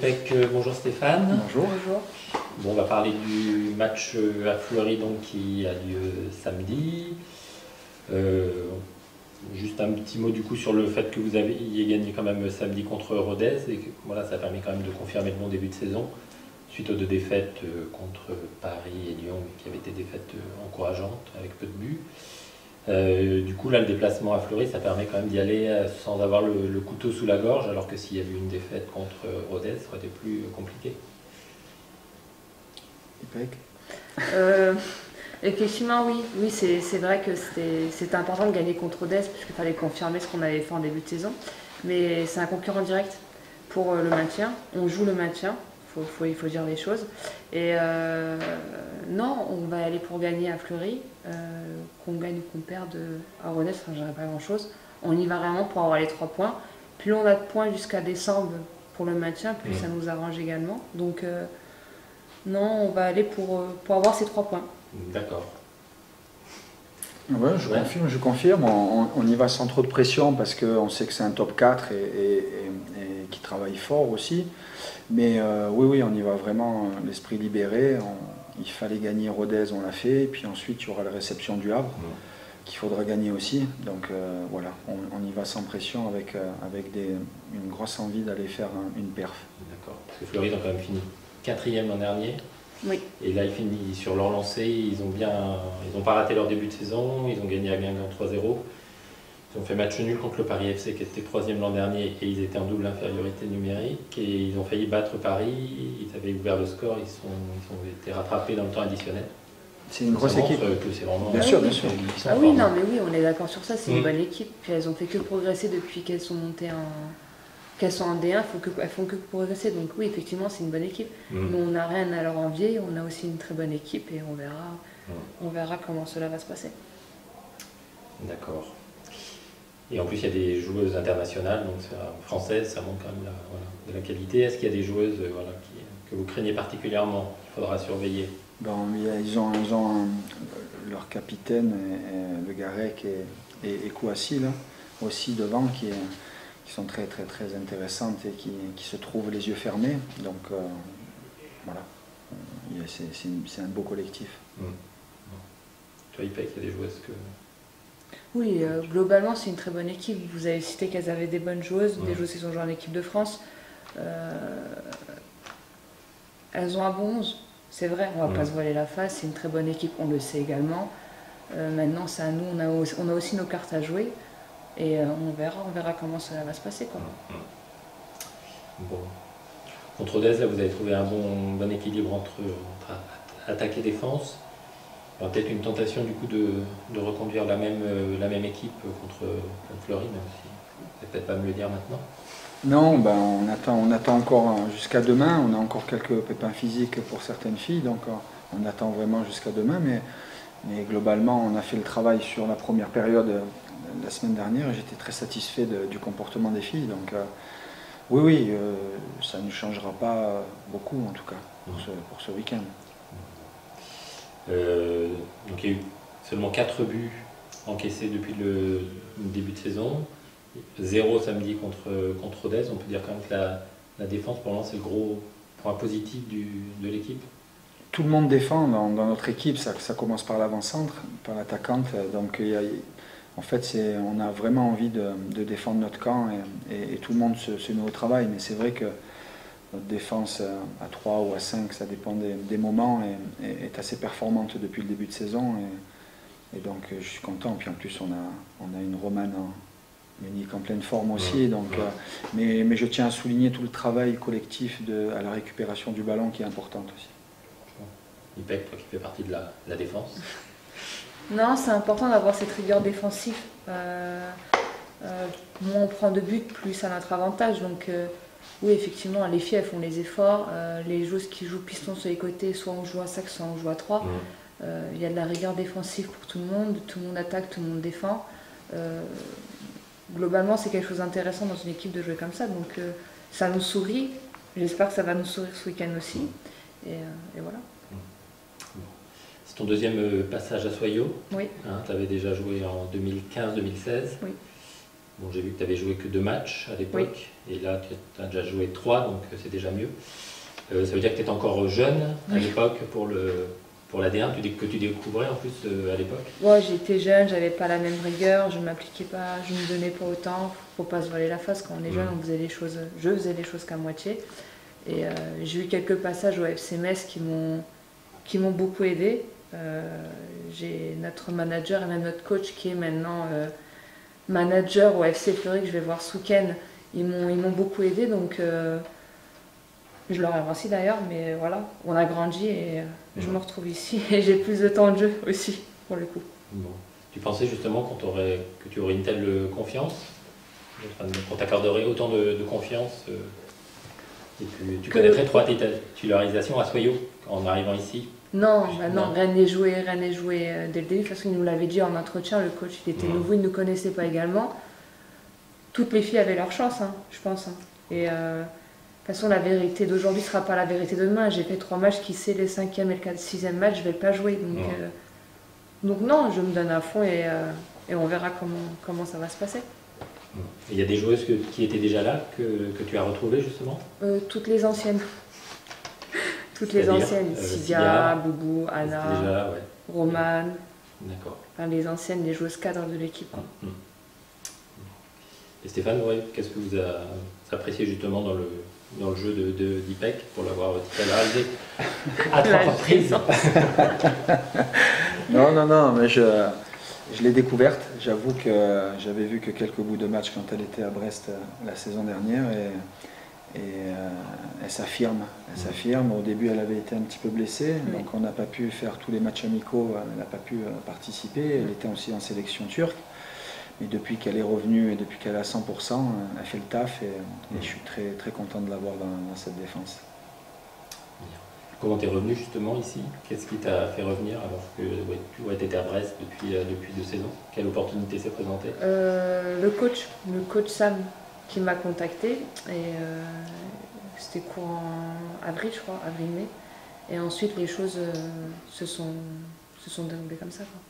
IPEC, bonjour Stéphane. Bonjour. Bonjour. Bon, on va parler du match à Fleury donc, qui a lieu samedi. Juste un petit mot du coup sur le fait que vous ayez gagné quand même samedi contre Rodez et que voilà, ça permet quand même de confirmer le bon début de saison suite aux deux défaites contre Paris et Lyon qui avaient été défaites encourageantes avec peu de buts. Du coup là le déplacement à Fleury ça permet quand même d'y aller sans avoir le couteau sous la gorge alors que s'il y avait eu une défaite contre Rodez ça aurait été plus compliqué. IPEC. Effectivement, oui, c'est vrai que c'était important de gagner contre Rodez puisqu'il fallait confirmer ce qu'on avait fait en début de saison. Mais c'est un concurrent direct pour le maintien. On joue le maintien, il faut dire les choses. Et non, on va aller pour gagner à Fleury. Qu'on gagne ou qu'on perde à Rodez, ça ne changerait pas grand-chose. On y va vraiment pour avoir les 3 points. Plus on a de points jusqu'à décembre pour le maintien, plus ça nous arrange également. Donc non, on va aller pour avoir ces 3 points. D'accord. Ouais, je confirme. On y va sans trop de pression parce qu'on sait que c'est un top 4 et qui travaille fort aussi. Mais oui, on y va vraiment l'esprit libéré. Il fallait gagner Rodez, on l'a fait. Et puis ensuite, il y aura la réception du Havre qu'il faudra gagner aussi. Donc voilà, on y va sans pression avec une grosse envie d'aller faire une perf. D'accord. Parce que Fleury ont quand même fini 4e l'an dernier. Oui. Et là, ils finissent sur leur lancée. Ils n'ont pas raté leur début de saison. Ils ont gagné à Guingamp 3-0. Ils ont fait match nul contre le Paris FC qui était 3e l'an dernier et ils étaient en double infériorité numérique. Et ils ont failli battre Paris. Ils avaient ouvert le score. Ils ont été rattrapés dans le temps additionnel. C'est une grosse équipe. Que c'est vraiment bien sûr. Ah oui, non, mais oui, on est d'accord sur ça. C'est une bonne équipe. Puis elles ont fait que progresser depuis qu'elles sont montées qu'elles sont en D1, elles font que progresser. Donc oui, effectivement, c'est une bonne équipe. Mais on n'a rien à leur envier. On a aussi une très bonne équipe et on verra comment cela va se passer. D'accord. Et en plus, il y a des joueuses internationales, donc françaises, ça montre quand même de la qualité. Est-ce qu'il y a des joueuses que vous craignez particulièrement, qu'il faudra surveiller? Ils ont leur capitaine, Le Garec et Kouassi, là, aussi devant, qui sont très très très intéressantes et qui se trouvent les yeux fermés. Donc voilà, c'est un beau collectif. Toi, IPEC, il y a des joueuses que... Oui, globalement, c'est une très bonne équipe. Vous avez cité qu'elles avaient des bonnes joueuses, des joueuses qui sont jouées en équipe de France. Elles ont un bon 11, c'est vrai, on ne va pas se voiler la face, c'est une très bonne équipe, on le sait également. Maintenant, c'est à nous, on a aussi nos cartes à jouer. Et on verra comment cela va se passer. Quoi. Bon. Contre Rodez, là, vous avez trouvé un bon équilibre entre attaque et défense. Il y aura peut-être une tentation du coup de reconduire la même équipe contre Fleury, même si vous ne pouvez peut-être pas me le dire maintenant. Non, on attend encore jusqu'à demain. On a encore quelques pépins physiques pour certaines filles, donc on attend vraiment jusqu'à demain. Mais globalement, on a fait le travail sur la première période la semaine dernière et j'étais très satisfait du comportement des filles. Donc oui, ça ne changera pas beaucoup en tout cas pour ce week-end. Donc il y a eu seulement 4 buts encaissés depuis le début de saison. 0 samedi contre Rodez. On peut dire quand même que la défense pour l'instant c'est le gros point positif de l'équipe. Tout le monde défend dans notre équipe, ça commence par l'avant-centre, par l'attaquante. Donc en fait, on a vraiment envie de défendre notre camp et tout le monde se met au travail. Mais c'est vrai que notre défense à 3 ou à 5, ça dépend des moments, est assez performante depuis le début de saison. Et donc je suis content. Puis en plus, on a une Romane unique en pleine forme aussi. Donc, mais je tiens à souligner tout le travail collectif à la récupération du ballon qui est importante aussi. IPEC, toi qui fais partie de la défense. Non, c'est important d'avoir cette rigueur défensive. Moins on prend de buts, plus c'est à notre avantage. Donc oui, effectivement, les filles elles font les efforts. Les joueuses qui jouent piston sur les côtés, soit on joue à 5, soit on joue à 3. Il y a de la rigueur défensive pour tout le monde attaque, tout le monde défend. Globalement, c'est quelque chose d'intéressant dans une équipe de jouer comme ça. Donc ça nous sourit. J'espère que ça va nous sourire ce week-end aussi. Et voilà. C'est ton deuxième passage à Soyaux. Oui. Tu avais déjà joué en 2015-2016. Oui. Bon, j'ai vu que tu avais joué que 2 matchs à l'époque, et là tu as déjà joué 3, donc c'est déjà mieux. Ça veut dire que tu étais encore jeune à l'époque pour la D1, que tu découvrais en plus à l'époque? Ouais, j'étais jeune, j'avais pas la même rigueur, je m'appliquais pas, je me donnais pas autant, faut pas se voiler la face. Quand on est jeune, on faisait les choses, je faisais les choses qu'à moitié. Et j'ai eu quelques passages au FC Metz qui m'ont beaucoup aidé. J'ai notre manager et même notre coach qui est maintenant manager au FC Fleury, que je vais voir ce week-end. Ils m'ont beaucoup aidé, donc je leur remercie d'ailleurs, mais voilà, on a grandi et je me retrouve ici et j'ai plus de temps de jeu aussi, pour le coup. Bon. Tu pensais justement que tu aurais une telle confiance, qu'on t'accorderait autant de confiance et que tu connaîtrais 3 titularisations à Soyaux en arrivant ici? Non, bah non, rien n'est joué dès le début. De toute façon, il nous l'avait dit en entretien, le coach il était nouveau, il ne nous connaissait pas également. Toutes les filles avaient leur chance, hein, je pense. Hein. Et de toute façon, la vérité d'aujourd'hui ne sera pas la vérité de demain. J'ai fait 3 matchs, qui sait les 5e et le 6e match, je ne vais pas jouer. Donc non, je me donne à fond et on verra comment ça va se passer. Il y a des joueuses qui étaient déjà là, que tu as retrouvées justement? Toutes les anciennes. Toutes les anciennes. Sidia, Boubou, Anna, déjà, ouais. Romane. D'accord. Enfin, les anciennes, les joueuses cadres de l'équipe. Et Stéphane, qu'est-ce que vous avez apprécié justement dans le jeu d'IPEC pour l'avoir titularisé à 3 reprises? Non, mais je l'ai découverte. J'avoue que j'avais vu que quelques bouts de match quand elle était à Brest la saison dernière et elle s'affirme. Au début, elle avait été un petit peu blessée, donc on n'a pas pu faire tous les matchs amicaux, elle n'a pas pu participer. Elle était aussi en sélection turque. Mais depuis qu'elle est revenue et depuis qu'elle est à 100%, elle fait le taf et je suis très, très content de l'avoir dans cette défense. Comment tu es revenu justement ici? Qu'est-ce qui t'a fait revenir alors que tu étais à Brest depuis 2 saisons? Quelle opportunité s'est présentée? Le coach Sam qui m'a contacté et c'était courant avril, je crois, avril-mai. Et ensuite les choses se sont déroulées comme ça, quoi.